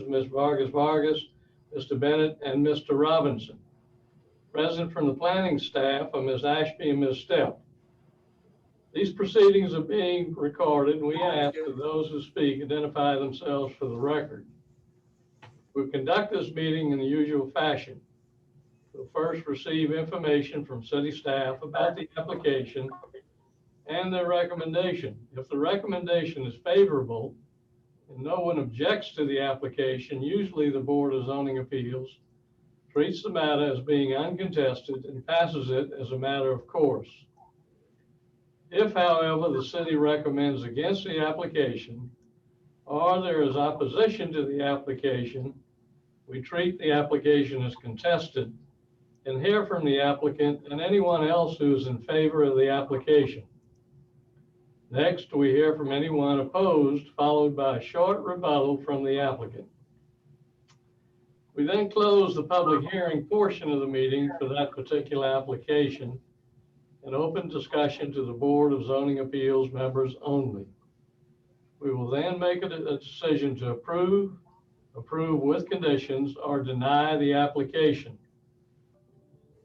Ms. Vargas, Mr. Bennett, and Mr. Robinson. Present from the planning staff are Ms. Ashby and Ms. Stepp. These proceedings are being recorded, and we ask that those who speak identify themselves for the record. We'll conduct this meeting in the usual fashion. We'll first receive information from city staff about the application and their recommendation. If the recommendation is favorable and no one objects to the application, usually the Board of Zoning Appeals treats the matter as being uncontested and passes it as a matter of course. If, however, the city recommends against the application or there is opposition to the application, we treat the application as contested and hear from the applicant and anyone else who is in favor of the application. Next, we hear from anyone opposed, followed by a short rebuttal from the applicant. We then close the public hearing portion of the meeting for that particular application and open discussion to the Board of Zoning Appeals members only. We will then make a decision to approve with conditions, or deny the application.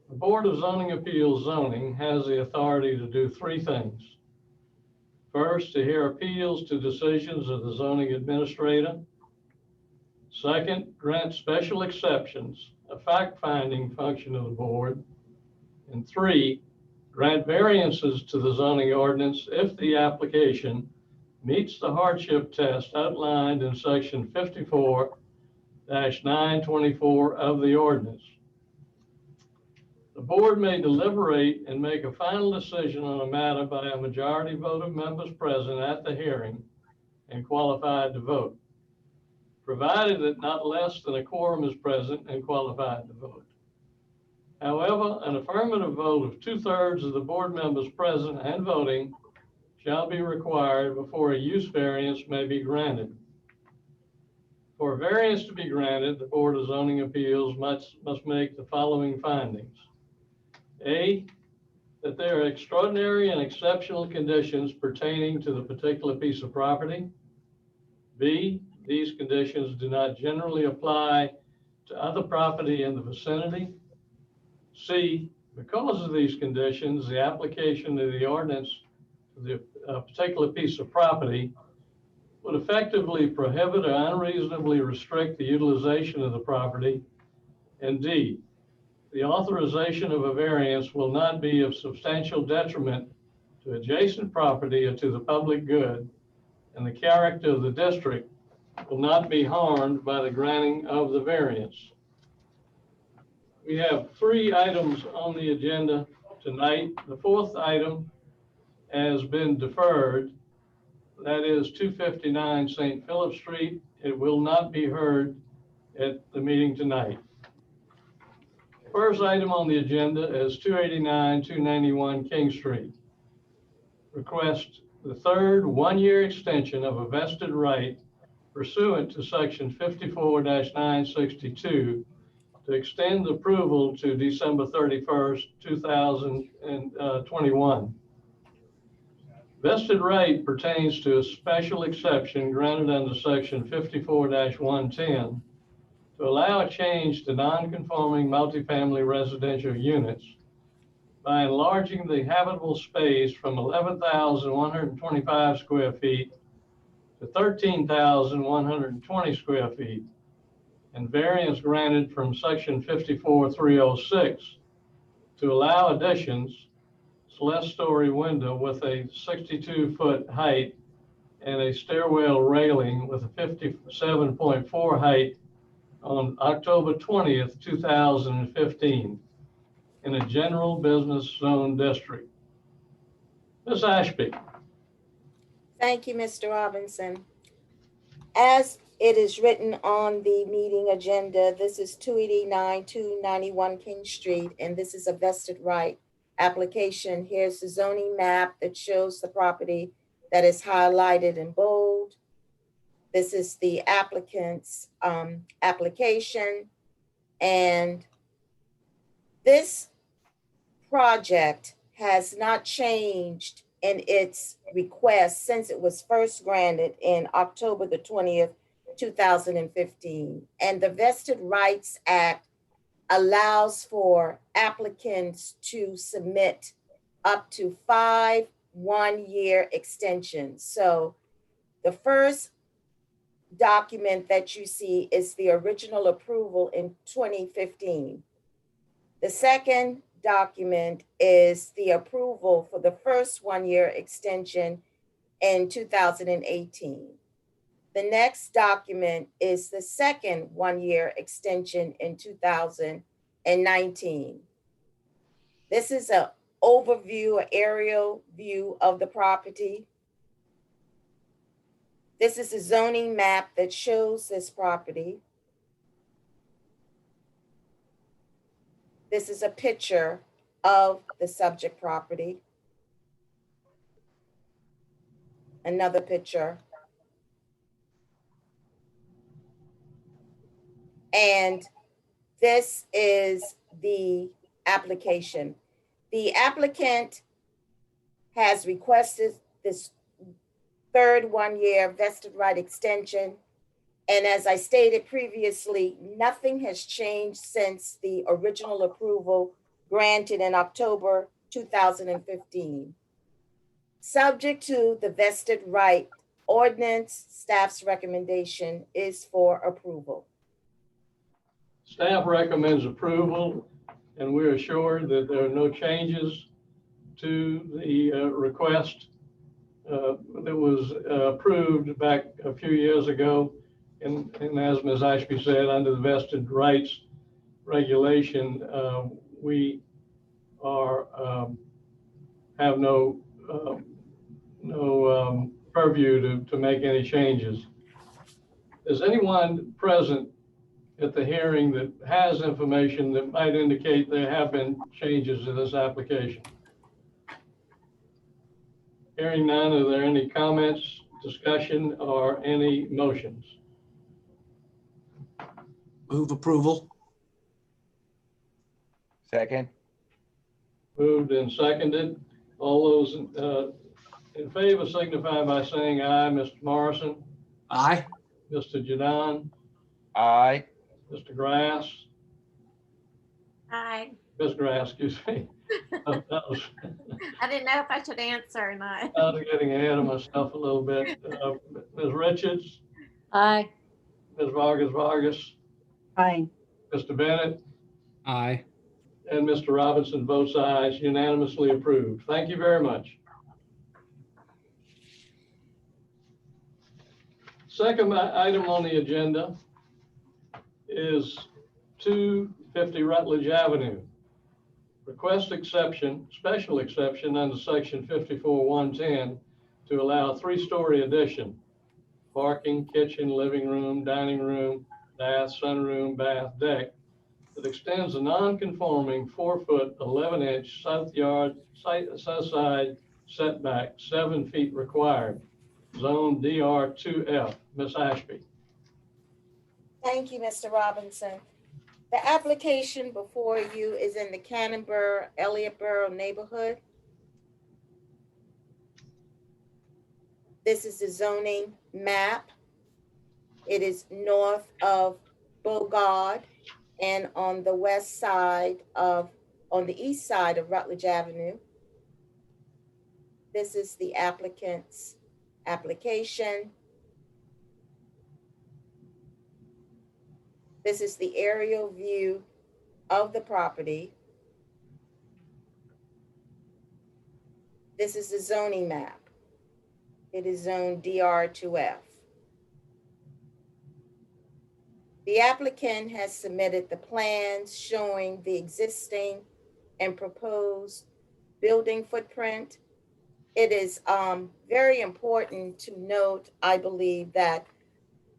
The Board of Zoning Appeals Zoning has the authority to do three things. First, to hear appeals to decisions of the zoning administrator. Second, grant special exceptions, a fact-finding function of the board. And three, grant variances to the zoning ordinance if the application meets the hardship test outlined in section 54-924 of the ordinance. The board may deliberate and make a final decision on a matter by a majority vote of members present at the hearing and qualified to vote, provided that not less than a quorum is present and qualified to vote. However, an affirmative vote of 2/3 of the board members present and voting shall be required before a use variance may be granted. For a variance to be granted, the Board of Zoning Appeals must make the following findings. A, that there are extraordinary and exceptional conditions pertaining to the particular piece of property. B, these conditions do not generally apply to other property in the vicinity. C, because of these conditions, the application of the ordinance to the particular piece of property would effectively prohibit or unreasonably restrict the utilization of the property. And D, the authorization of a variance will not be of substantial detriment to adjacent property or to the public good, and the character of the district will not be harmed by the granting of the variance. We have three items on the agenda tonight. The fourth item has been deferred. That is 259 St. Philip Street. It will not be heard at the meeting tonight. First item on the agenda is 289-291 King Street. Request the third one-year extension of a vested right pursuant to section 54-962 to extend approval to December 31st, 2021. Vested right pertains to a special exception granted under section 54-110 to allow a change to non-conforming multifamily residential units by enlarging the habitable space from 11,125 square feet to 13,120 square feet, and variance granted from section 54-306 to allow additions, celeste-story window with a 62-foot height and a stairwell railing with a 57.4 height on October 20th, 2015 in a general business zone district. Ms. Ashby. Thank you, Mr. Robinson. As it is written on the meeting agenda, this is 289-291 King Street, and this is a vested right application. Here's the zoning map that shows the property that is highlighted in bold. This is the applicant's application, and this project has not changed in its request since it was first granted in October the 20th, 2015. And the Vested Rights Act allows for applicants to submit up to 5 one-year extensions. So the first document that you see is the original approval in 2015. The second document is the approval for the first one-year extension in 2018. The next document is the second one-year extension in 2019. This is an overview, an aerial view of the property. This is a zoning map that shows this property. This is a picture of the subject property. Another picture. And this is the application. The applicant has requested this third one-year vested right extension. And as I stated previously, nothing has changed since the original approval granted in October 2015. Subject to the vested right ordinance, staff's recommendation is for approval. Staff recommends approval, and we're assured that there are no changes to the request that was approved back a few years ago. And as Ms. Ashby said, under the vested rights regulation, we are have no purview to make any changes. Is anyone present at the hearing that has information that might indicate there have been changes to this application? Hearing none, are there any comments, discussion, or any motions? Move approval. Second. Moved and seconded. All those in favor signify by saying aye. Mr. Morrison, Aye. Mr. Jadon, Aye. Mr. Grass, Aye. Ms. Grass, excuse me. That was, I didn't know if I should answer or not. I was getting ahead of myself a little bit. Ms. Richards, Aye. Ms. Vargas, Aye. Mr. Bennett, Aye. and Mr. Robinson votes aye, unanimously approved. Thank you very much. Second item on the agenda is 250 Rutledge Avenue. Request exception, special exception under section 54-110 to allow a 3-story addition, parking, kitchen, living room, dining room, bath, sunroom, bath, deck, that extends a non-conforming 4-foot, 11-inch south side setback, 7 feet required, zone DR2F. Ms. Ashby. Thank you, Mr. Robinson. The application before you is in the Cannonboro, Elliottboro neighborhood. This is the zoning map. It is north of Bogard and on the east side of Rutledge Avenue. This is the applicant's application. This is the aerial view of the property. This is the zoning map. It is zone DR2F. The applicant has submitted the plans showing the existing and proposed building footprint. It is very important to note, I believe, that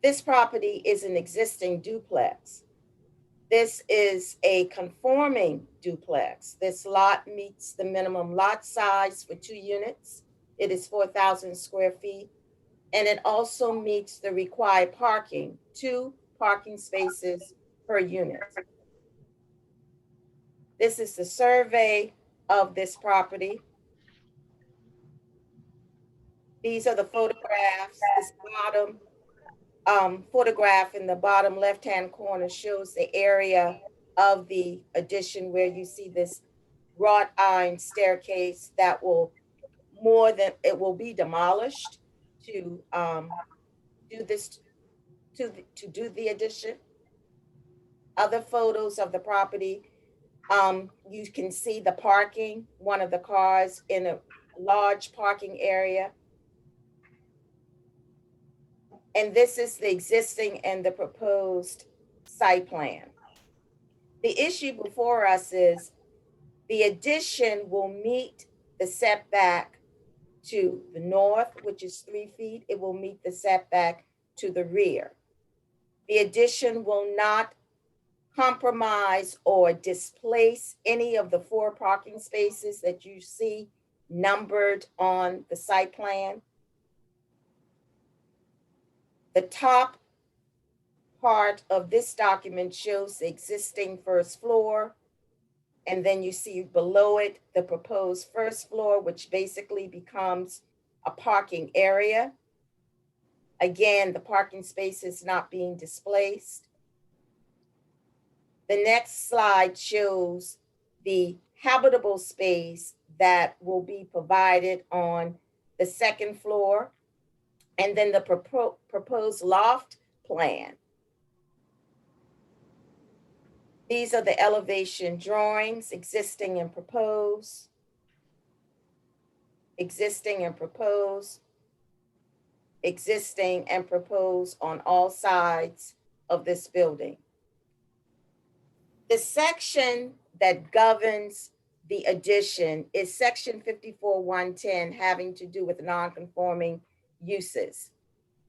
this property is an existing duplex. This is a conforming duplex. This lot meets the minimum lot size for 2 units. It is 4,000 square feet. And it also meets the required parking, 2 parking spaces per unit. This is the survey of this property. These are the photographs. This bottom photograph in the bottom left-hand corner shows the area of the addition where you see this wrought iron staircase that will it will be demolished to do this, to do the addition. Other photos of the property, you can see the parking, one of the cars in a large parking area. And this is the existing and the proposed site plan. The issue before us is the addition will meet the setback to the north, which is 3 feet. It will meet the setback to the rear. The addition will not compromise or displace any of the 4 parking spaces that you see numbered on the site plan. The top part of this document shows the existing first floor, and then you see below it the proposed first floor, which basically becomes a parking area. Again, the parking space is not being displaced. The next slide shows the habitable space that will be provided on the second floor, and then the proposed loft plan. These are the elevation drawings, existing and proposed, existing and proposed, existing and proposed on all sides of this building. The section that governs the addition is section 54-110, having to do with non-conforming uses.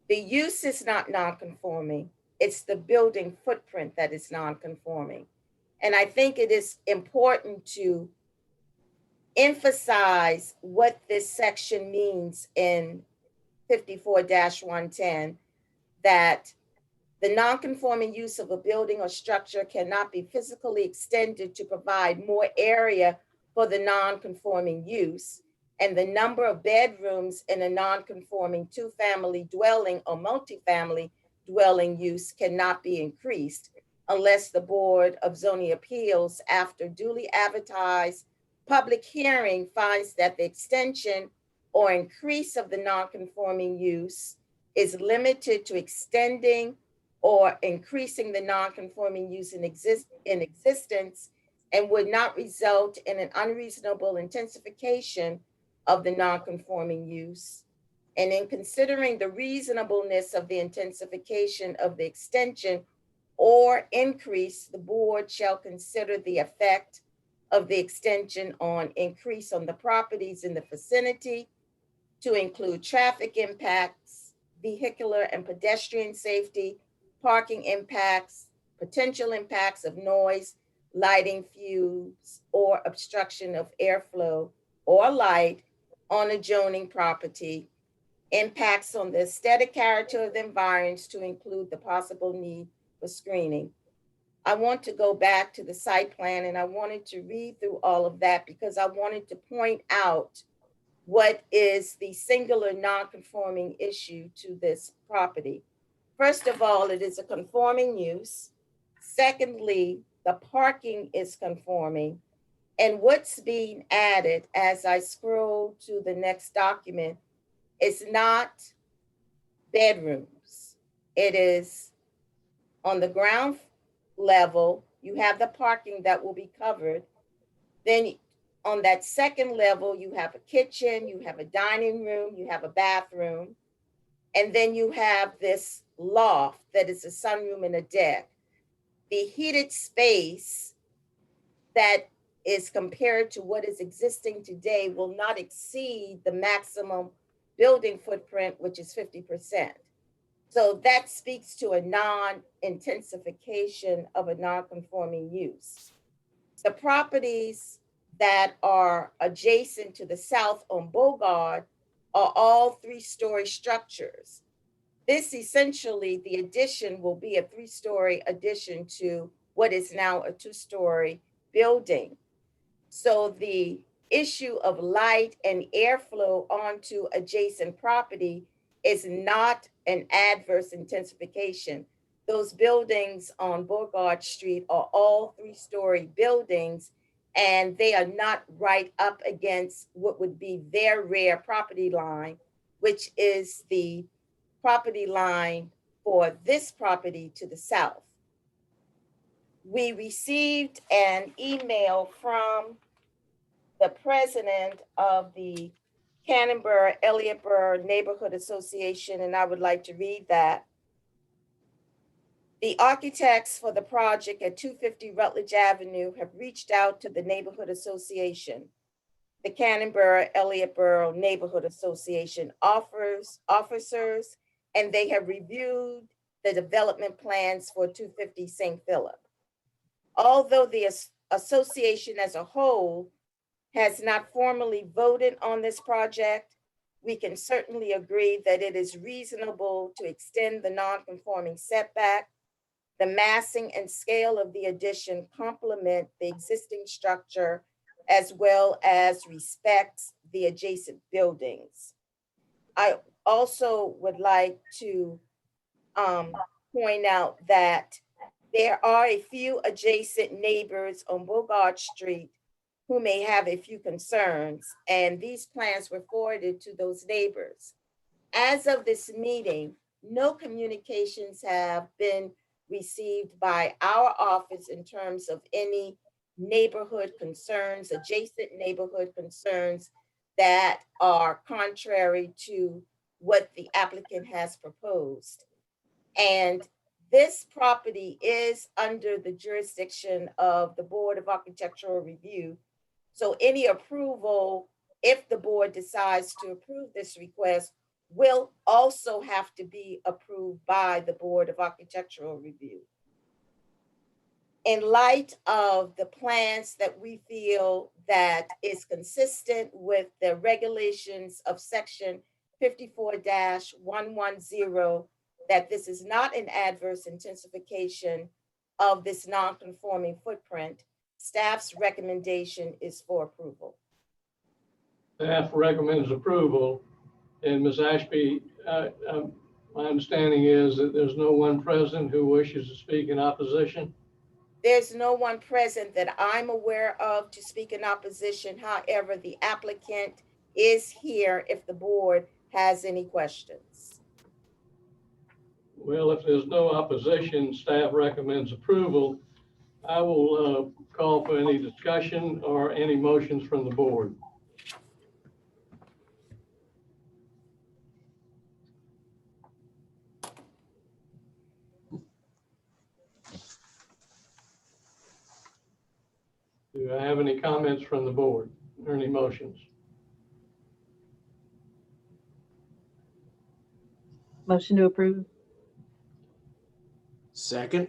The use is not non-conforming, it's the building footprint that is non-conforming. And I think it is important to emphasize what this section means in 54-110, that the non-conforming use of a building or structure cannot be physically extended to provide more area for the non-conforming use, and the number of bedrooms in a non-conforming 2-family dwelling or multifamily dwelling use cannot be increased unless the Board of Zoning Appeals, after duly advertised public hearing, finds that the extension or increase of the non-conforming use is limited to extending or increasing the non-conforming use in existence and would not result in an unreasonable intensification of the non-conforming use. And in considering the reasonableness of the intensification of the extension or increase, the board shall consider the effect of the extension on increase on the properties in the vicinity to include traffic impacts, vehicular and pedestrian safety, parking impacts, potential impacts of noise, lighting, fumes, or obstruction of airflow or light on adjoining property, impacts on the aesthetic character of the environs to include the possible need for screening. I want to go back to the site plan, and I wanted to read through all of that because I wanted to point out what is the singular non-conforming issue to this property. First of all, it is a conforming use. Secondly, the parking is conforming. And what's being added as I scroll to the next document is not bedrooms. It is on the ground level, you have the parking that will be covered. Then on that second level, you have a kitchen, you have a dining room, you have a bathroom, and then you have this loft that is a sunroom and a deck. The heated space that is compared to what is existing today will not exceed the maximum building footprint, which is 50%. So that speaks to a non-intensification of a non-conforming use. The properties that are adjacent to the south on Bogard are all 3-story structures. This essentially, the addition will be a 3-story addition to what is now a 2-story building. So the issue of light and airflow onto adjacent property is not an adverse intensification. Those buildings on Beauregard Street are all 3-story buildings, and they are not right up against what would be their rear property line, which is the property line for this property to the south. We received an email from the president of the Canterbury-Elliottboro Neighborhood Association, and I would like to read that. The architects for the project at 250 Rutledge Avenue have reached out to the Neighborhood Association. The Canterbury-Elliottboro Neighborhood Association officers, and they have reviewed the development plans for 250 St. Philip. Although the association as a whole has not formally voted on this project, we can certainly agree that it is reasonable to extend the non-conforming setback. The massing and scale of the addition complement the existing structure as well as respects the adjacent buildings. I also would like to point out that there are a few adjacent neighbors on Beauregard Street who may have a few concerns, and these plans were forwarded to those neighbors. As of this meeting, no communications have been received by our office in terms of any neighborhood concerns, adjacent neighborhood concerns that are contrary to what the applicant has proposed. And this property is under the jurisdiction of the Board of Architectural Review. So any approval, if the board decides to approve this request, will also have to be approved by the Board of Architectural Review. In light of the plans that we feel that is consistent with the regulations of section 54-110, that this is not an adverse intensification of this non-conforming footprint, staff's recommendation is for approval. Staff recommends approval. And Ms. Ashby, my understanding is that there's no one present who wishes to speak in opposition. There's no one present that I'm aware of to speak in opposition. However, the applicant is here if the board has any questions. Well, if there's no opposition, staff recommends approval. I will call for any discussion or any motions from the board. Do I have any comments from the board or any motions? Motion to approve. Second.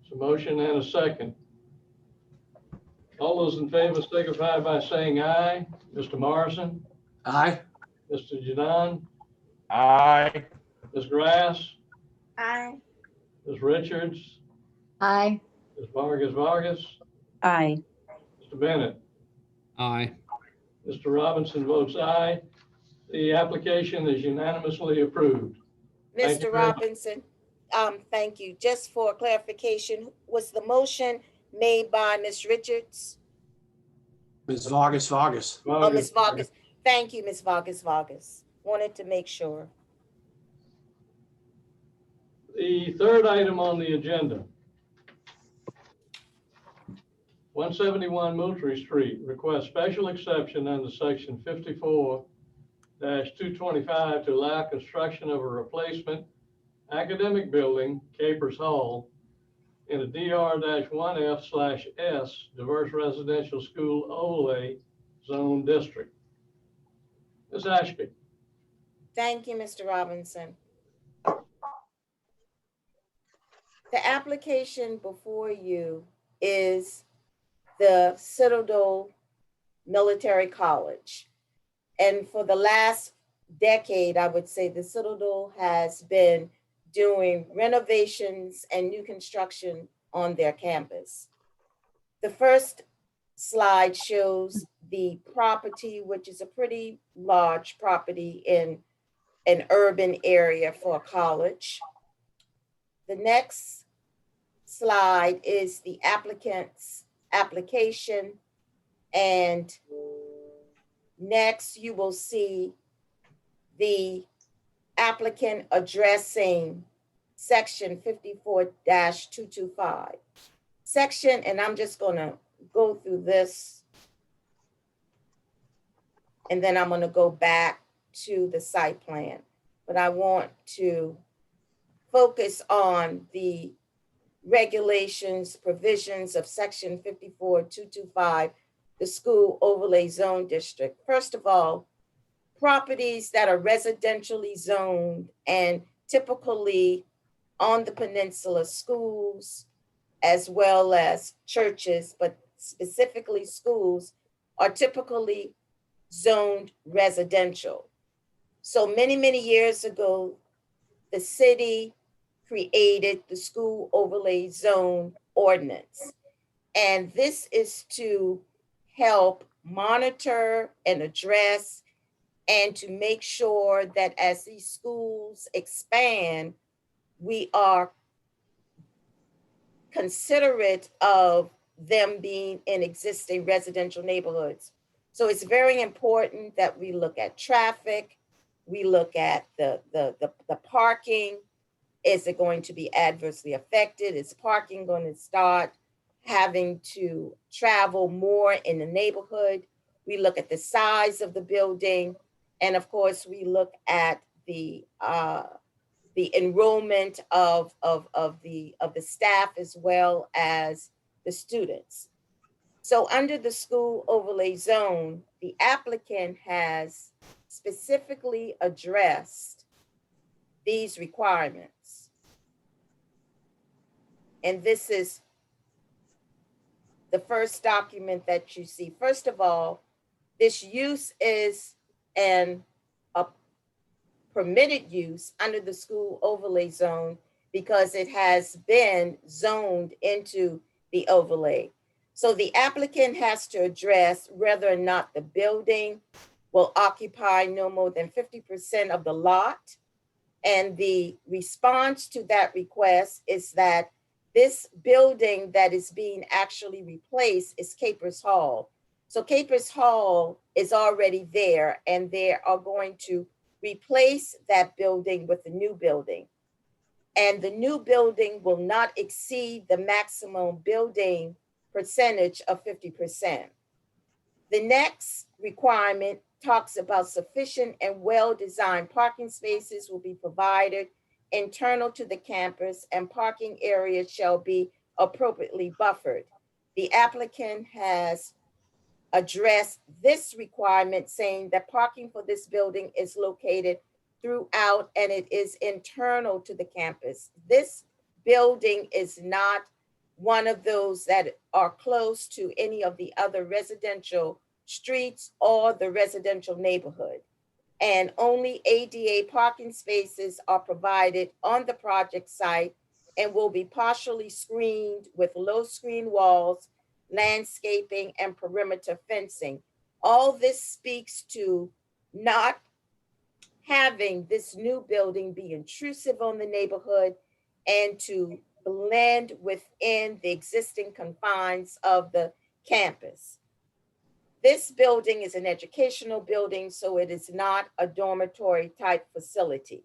It's a motion and a second. All those in favor signify by saying aye. Mr. Morrison, Aye. Mr. Janan, Aye. Ms. Grass, Aye. Ms. Richards, Aye. Ms. Vargas, Aye. Mr. Bennett. Aye. Mr. Robinson votes aye. The application is unanimously approved. Thank you Mr. very much. Robinson, thank you. Just for clarification, was the motion made by Ms. Richards? Ms. Vargas. Oh, Ms. Vargas. Thank you, Ms. Vargas. Wanted to make sure. The third item on the agenda. 171 Moultrie Street requests special exception under section 54-225 to allow construction of a replacement academic building, Capers Hall, in a DR-1F/S diverse residential school overlay zone district. Ms. Ashby. Thank you, Mr. Robinson. The application before you is the Citadel Military College. And for the last decade, I would say the Citadel has been doing renovations and new construction on their campus. The first slide shows the property, which is a pretty large property in an urban area for a college. The next slide is the applicant's application. And next you will see the applicant addressing section 54-225. Section, and I'm just gonna go through this and then I'm gonna go back to the site plan. But I want to focus on the regulations, provisions of section 54-225, the school overlay zone district. First of all, properties that are residentially zoned and typically on the peninsula, schools as well as churches, but specifically schools, are typically zoned residential. So many, many years ago, the city created the school overlay zone ordinance. And this is to help monitor and address and to make sure that as these schools expand, we are considerate of them being in existing residential neighborhoods. So it's very important that we look at traffic, we look at the parking. Is it going to be adversely affected? Is parking going to start having to travel more in the neighborhood? We look at the size of the building. And of course, we look at the enrollment of the staff as well as the students. So under the school overlay zone, the applicant has specifically addressed these requirements. And this is the first document that you see. First of all, this use is a permitted use under the school overlay zone because it has been zoned into the overlay. So the applicant has to address whether or not the building will occupy no more than 50% of the lot. And the response to that request is that this building that is being actually replaced is Capers Hall. So Capers Hall is already there and they are going to replace that building with a new building. And the new building will not exceed the maximum building percentage of 50%. The next requirement talks about sufficient and well-designed parking spaces will be provided internal to the campus and parking areas shall be appropriately buffered. The applicant has addressed this requirement saying that parking for this building is located throughout and it is internal to the campus. This building is not one of those that are close to any of the other residential streets or the residential neighborhood. And only ADA parking spaces are provided on the project site and will be partially screened with low screen walls, landscaping, and perimeter fencing. All this speaks to not having this new building be intrusive on the neighborhood and to blend within the existing confines of the campus. This building is an educational building, so it is not a dormitory type facility.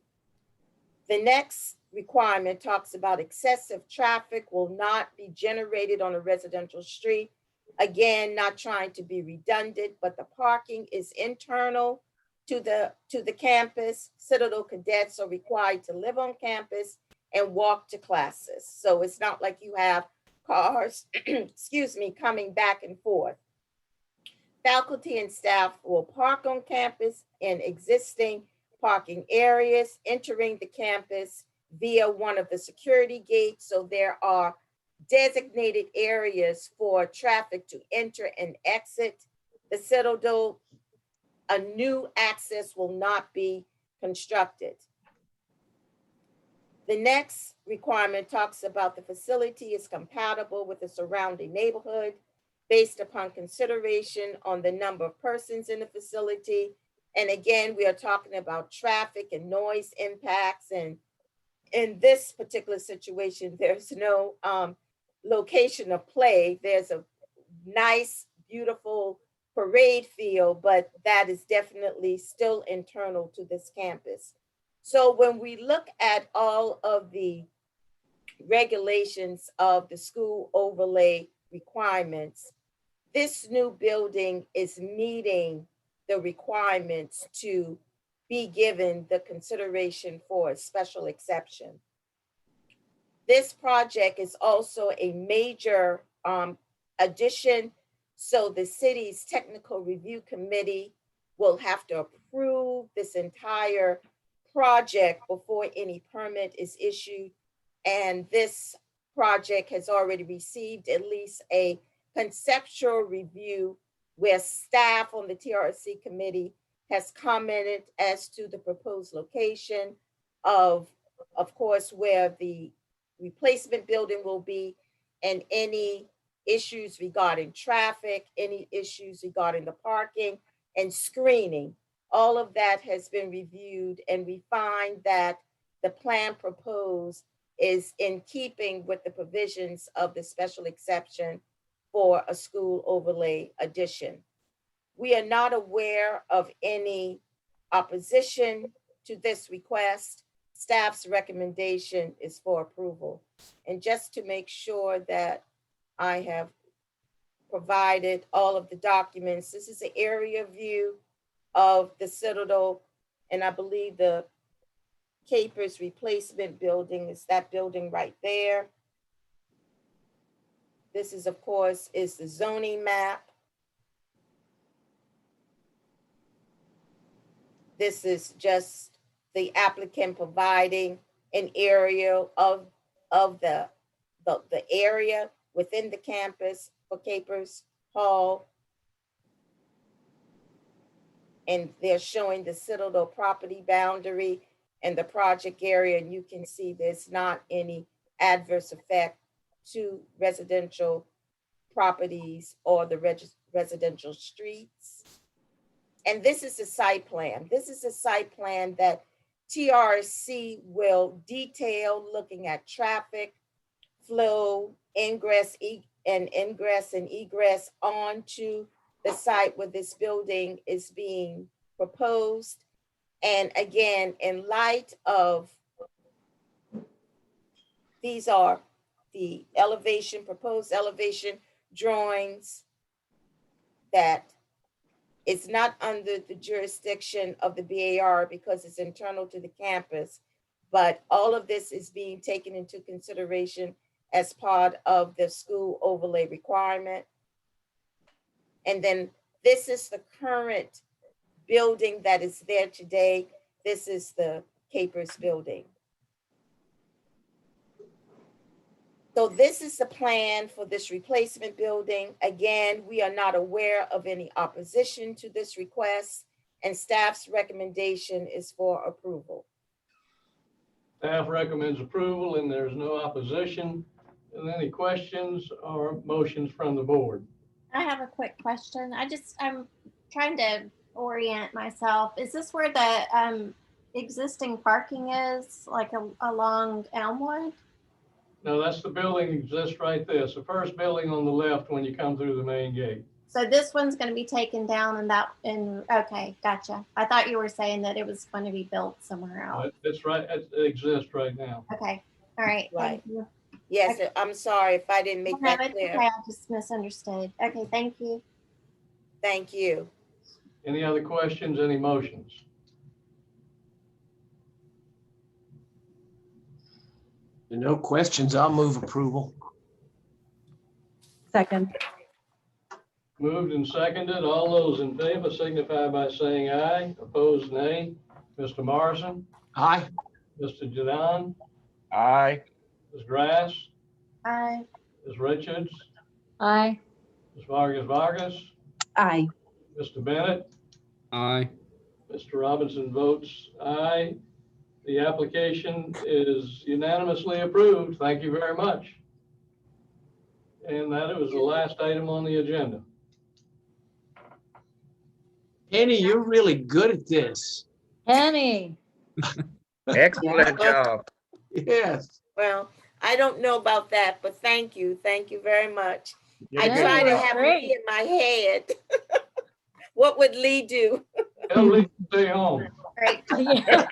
The next requirement talks about excessive traffic will not be generated on a residential street. Again, not trying to be redundant, but the parking is internal to the campus. Citadel cadets are required to live on campus and walk to classes. So it's not like you have cars, excuse me, coming back and forth. Faculty and staff will park on campus in existing parking areas, entering the campus via one of the security gates. So there are designated areas for traffic to enter and exit the Citadel. A new access will not be constructed. The next requirement talks about the facility is compatible with the surrounding neighborhood based upon consideration on the number of persons in the facility, And again, we are talking about traffic and noise impacts. And in this particular situation, there's no location of play. There's a nice, beautiful parade field, but that is definitely still internal to this campus. So when we look at all of the regulations of the school overlay requirements, this new building is meeting the requirements to be given the consideration for a special exception. This project is also a major addition, so the city's technical review committee will have to approve this entire project before any permit is issued. And this project has already received at least a conceptual review where staff on the TRC committee has commented as to the proposed location of course, where the replacement building will be, and any issues regarding traffic, any issues regarding the parking and screening. All of that has been reviewed, and we find that the plan proposed is in keeping with the provisions of the special exception for a school overlay addition. We are not aware of any opposition to this request. Staff's recommendation is for approval. And just to make sure that I have provided all of the documents, this is an area view of the Citadel, and I believe the Capers replacement building is that building right there. This is, of course, is the zoning map. This is just the applicant providing an area of the area within the campus for Capers Hall. And they're showing the Citadel property boundary and the project area, and you can see there's not any adverse effect to residential properties or the residential streets. And this is a site plan. This is a site plan that TRC will detail, looking at traffic flow, ingress and egress onto the site where this building is being proposed. And again, in light of, these are the proposed elevation drawings that it's not under the jurisdiction of the BAR because it's internal to the campus, but all of this is being taken into consideration as part of the school overlay requirement. And then this is the current building that is there today. This is the Capers building. So this is the plan for this replacement building. Again, we are not aware of any opposition to this request, and staff's recommendation is for approval. Staff recommends approval and there's no opposition. And any questions or motions from the board? I have a quick question. I'm trying to orient myself. Is this where the existing parking is, like along Elmwood? No, that's the building exists right there. It's the first building on the left when you come through the main gate. So this one's going to be taken down and okay, gotcha. I thought you were saying that it was going to be built somewhere else. It's right, it exists right now. Okay, all right. Right. Thank you. Yes, I'm sorry if I didn't make No, that it's clear. okay. I just misunderstood. Okay, thank you. Thank you. Any other questions, any motions? No questions. I'll move approval. Second. Moved and seconded. All those in favor signify by saying aye. Opposed, nay. Mr. Morrison, Aye. Mr. Jadon, Aye. Ms. Grass, Aye. Ms. Richards, Aye. Ms. Vargas, Aye. Mr. Bennett, Aye. Mr. Robinson votes aye. The application is unanimously approved. Thank you very much. And that was the last item on the agenda. Penny, you're really good at this. Penny. Excellent job. Yes. Well, I don't know about that, but thank you. Thank you very much. I You're try good. to have Great. Lee in my head. What would Lee do? Tell Lee to stay home. Great. Yeah.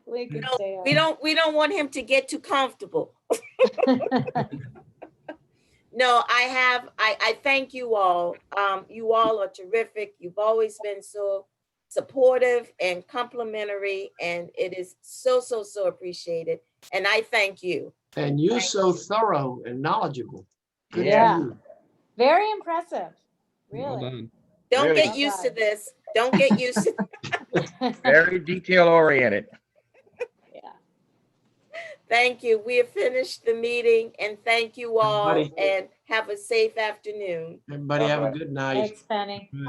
We can No, stay We don't want him to get too comfortable. No, I thank you all. You all are terrific. You've always been so supportive and complimentary, and it is so appreciated. And I thank you. And you're Thank so you. thorough and knowledgeable. Good Yeah. for you. Very impressive. Well Really. done. Don't Really? get used to this. Don't get used to Very detail oriented. Yeah. Thank you. We have finished the meeting, and thank you all, Everybody- and have a safe afternoon. Everybody have a good night. Thanks, Penny. Right.